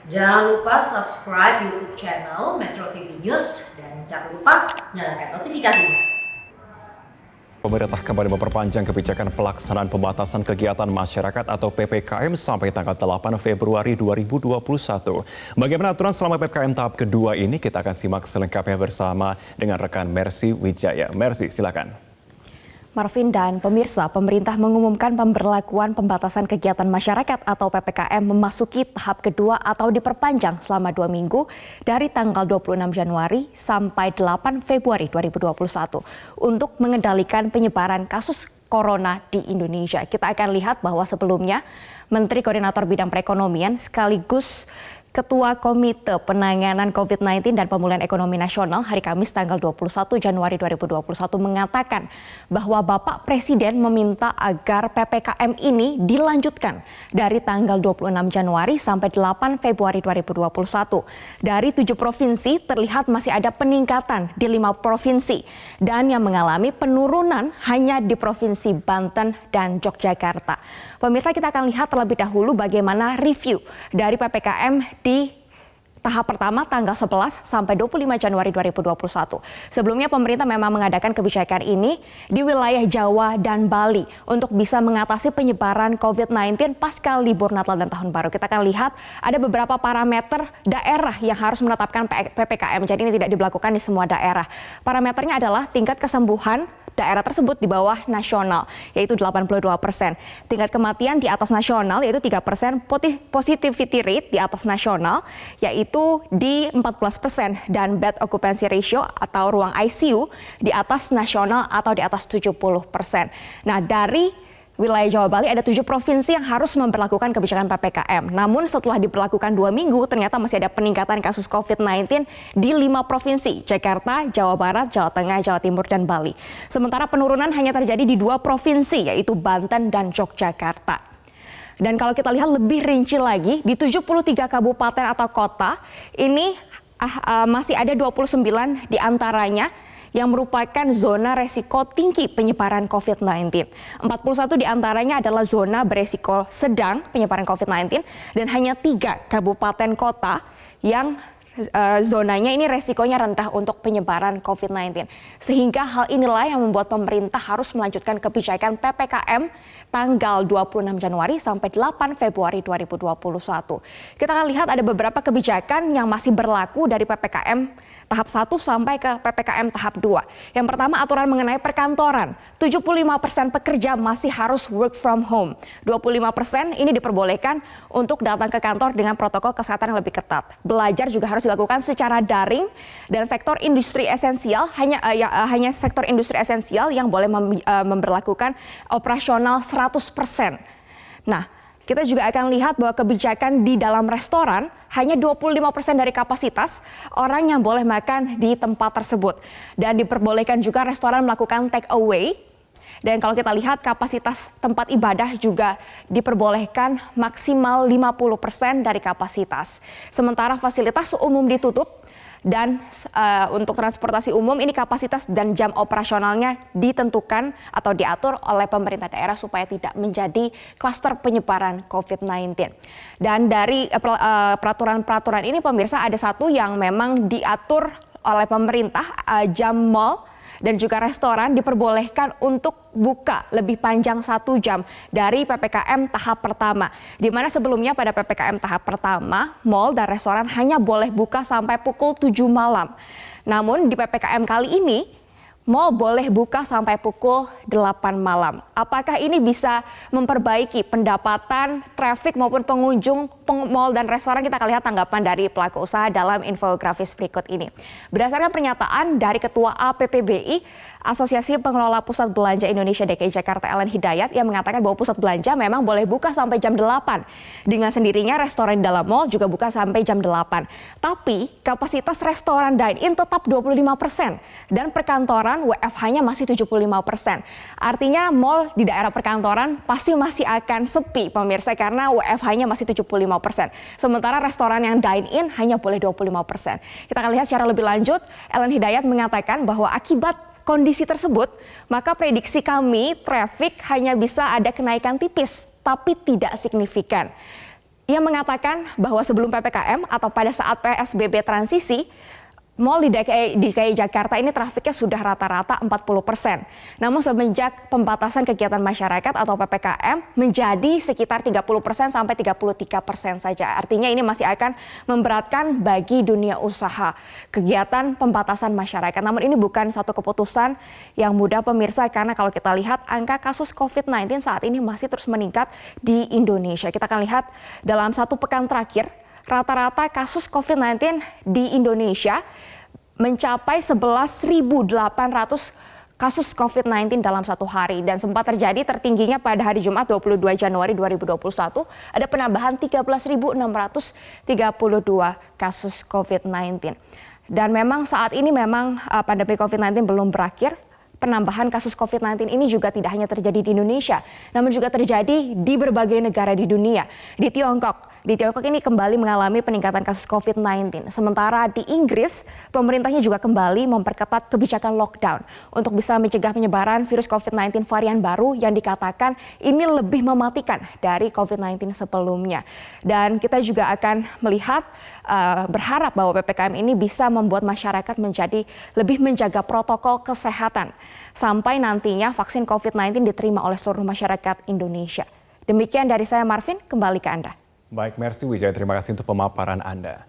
Jangan lupa subscribe YouTube channel Metro TV News dan jangan lupa nyalakan notifikasinya. Pemerintah kembali memperpanjang kebijakan pelaksanaan pembatasan kegiatan masyarakat atau PPKM sampai tanggal 8 Februari 2021. Bagaimana aturan selama PPKM tahap kedua ini? Kita akan simak selengkapnya bersama dengan rekan Mercy Wijaya. Mercy, silakan. Marvin dan pemirsa, pemerintah mengumumkan pemberlakuan pembatasan kegiatan masyarakat atau PPKM memasuki tahap kedua atau diperpanjang selama 2 minggu dari tanggal 26 Januari sampai 8 Februari 2021 untuk mengendalikan penyebaran kasus corona di Indonesia. Kita akan lihat bahwa sebelumnya Menteri Koordinator Bidang Perekonomian sekaligus Ketua Komite Penanganan COVID-19 dan Pemulihan Ekonomi Nasional hari Kamis tanggal 21 Januari 2021 mengatakan bahwa Bapak Presiden meminta agar PPKM ini dilanjutkan dari tanggal 26 Januari sampai 8 Februari 2021. Dari 7 provinsi terlihat masih ada peningkatan di 5 provinsi dan yang mengalami penurunan hanya di Provinsi Banten dan Yogyakarta. Pemirsa, kita akan lihat terlebih dahulu bagaimana review dari PPKM di tahap pertama tanggal 11 sampai 25 Januari 2021. Sebelumnya pemerintah memang mengadakan kebijakan ini di wilayah Jawa dan Bali untuk bisa mengatasi penyebaran COVID-19 pasca libur Natal dan Tahun Baru. Kita akan lihat ada beberapa parameter daerah yang harus menetapkan PPKM. Jadi ini tidak diberlakukan di semua daerah. Parameternya adalah tingkat kesembuhan daerah tersebut di bawah nasional, yaitu 82%. Tingkat kematian di atas nasional, yaitu 3%. Positivity rate di atas nasional, yaitu di 14%. Dan bed occupancy ratio atau ruang ICU di atas nasional atau di atas 70%. Nah, dari wilayah Jawa Bali ada 7 provinsi yang harus memperlakukan kebijakan PPKM. Namun setelah diberlakukan 2 minggu, ternyata masih ada peningkatan kasus COVID-19 di 5 provinsi, Jakarta, Jawa Barat, Jawa Tengah, Jawa Timur, dan Bali. Sementara penurunan hanya terjadi di 2 provinsi, yaitu Banten dan Yogyakarta. Dan kalau kita lihat lebih rinci lagi, di 73 kabupaten atau kota, ini masih ada 29 diantaranya yang merupakan zona resiko tinggi penyebaran COVID-19. 41 diantaranya adalah zona beresiko sedang penyebaran COVID-19 dan hanya 3 kabupaten kota yang zonanya ini resikonya rendah untuk penyebaran COVID-19. Sehingga hal inilah yang membuat pemerintah harus melanjutkan kebijakan PPKM tanggal 26 Januari sampai 8 Februari 2021. Kita akan lihat ada beberapa kebijakan yang masih berlaku dari PPKM tahap 1 sampai ke PPKM tahap 2. Yang pertama, aturan mengenai perkantoran. 75% pekerja masih harus work from home. 25% ini diperbolehkan untuk datang ke kantor dengan protokol kesehatan yang lebih ketat. Belajar juga harus dilakukan secara daring dan sektor industri esensial hanya sektor industri esensial yang boleh memberlakukan operasional 100%. Nah, kita juga akan lihat bahwa kebijakan di dalam restoran hanya 25% dari kapasitas orang yang boleh makan di tempat tersebut. Dan diperbolehkan juga restoran melakukan take away. Dan kalau kita lihat kapasitas tempat ibadah juga diperbolehkan maksimal 50% dari kapasitas. Sementara fasilitas umum ditutup. Dan untuk transportasi umum ini kapasitas dan jam operasionalnya ditentukan atau diatur oleh pemerintah daerah supaya tidak menjadi klaster penyebaran COVID-19. Dan dari peraturan-peraturan ini pemirsa ada satu yang memang diatur oleh pemerintah, jam mal dan juga restoran diperbolehkan untuk buka lebih panjang 1 jam dari PPKM tahap pertama. Di mana sebelumnya pada PPKM tahap pertama, mal dan restoran hanya boleh buka sampai pukul 7 malam. Namun di PPKM kali ini, mal boleh buka sampai pukul 8 malam. Apakah ini bisa memperbaiki pendapatan, traffic maupun pengunjung mal dan restoran? Kita akan lihat tanggapan dari pelaku usaha dalam infografis berikut ini. Berdasarkan pernyataan dari Ketua APPBI, Asosiasi Pengelola Pusat Belanja Indonesia DKI Jakarta, Ellen Hidayat, yang mengatakan bahwa pusat belanja memang boleh buka sampai jam 8. Dengan sendirinya restoran di dalam mal juga buka sampai jam 8. Tapi kapasitas restoran dine-in tetap 25% dan perkantoran WFH-nya masih 75%. Artinya mal di daerah perkantoran pasti masih akan sepi pemirsa karena WFH-nya masih 75%. Sementara restoran yang dine-in hanya boleh 25%. Kita akan lihat secara lebih lanjut, Ellen Hidayat mengatakan bahwa akibat kondisi tersebut, maka prediksi kami traffic hanya bisa ada kenaikan tipis, tapi tidak signifikan. Ia mengatakan bahwa sebelum PPKM atau pada saat PSBB transisi, mal di DKI Jakarta ini trafiknya sudah rata-rata 40%. Namun semenjak pembatasan kegiatan masyarakat atau PPKM menjadi sekitar 30% sampai 33% saja. Artinya ini masih akan memberatkan bagi dunia usaha kegiatan pembatasan masyarakat. Namun ini bukan satu keputusan yang mudah pemirsa, karena kalau kita lihat angka kasus COVID-19 saat ini masih terus meningkat di Indonesia. Kita akan lihat dalam satu pekan terakhir, rata-rata kasus COVID-19 di Indonesia mencapai 11.800 kasus COVID-19 dalam satu hari. Dan sempat terjadi tertingginya pada hari Jumat 22 Januari 2021, ada penambahan 13.632 kasus COVID-19. Dan memang saat ini pandemi COVID-19 belum berakhir. Penambahan kasus COVID-19 ini juga tidak hanya terjadi di Indonesia, namun juga terjadi di berbagai negara di dunia. Di Tiongkok ini kembali mengalami peningkatan kasus COVID-19. Sementara di Inggris, pemerintahnya juga kembali memperketat kebijakan lockdown untuk bisa mencegah penyebaran virus COVID-19 varian baru yang dikatakan ini lebih mematikan dari COVID-19 sebelumnya. Dan kita juga akan melihat, berharap bahwa PPKM ini bisa membuat masyarakat menjadi lebih menjaga protokol kesehatan sampai nantinya vaksin COVID-19 diterima oleh seluruh masyarakat Indonesia. Demikian dari saya, Marvin, kembali ke Anda. Baik, Mercy Wijaya, terima kasih untuk pemaparan Anda.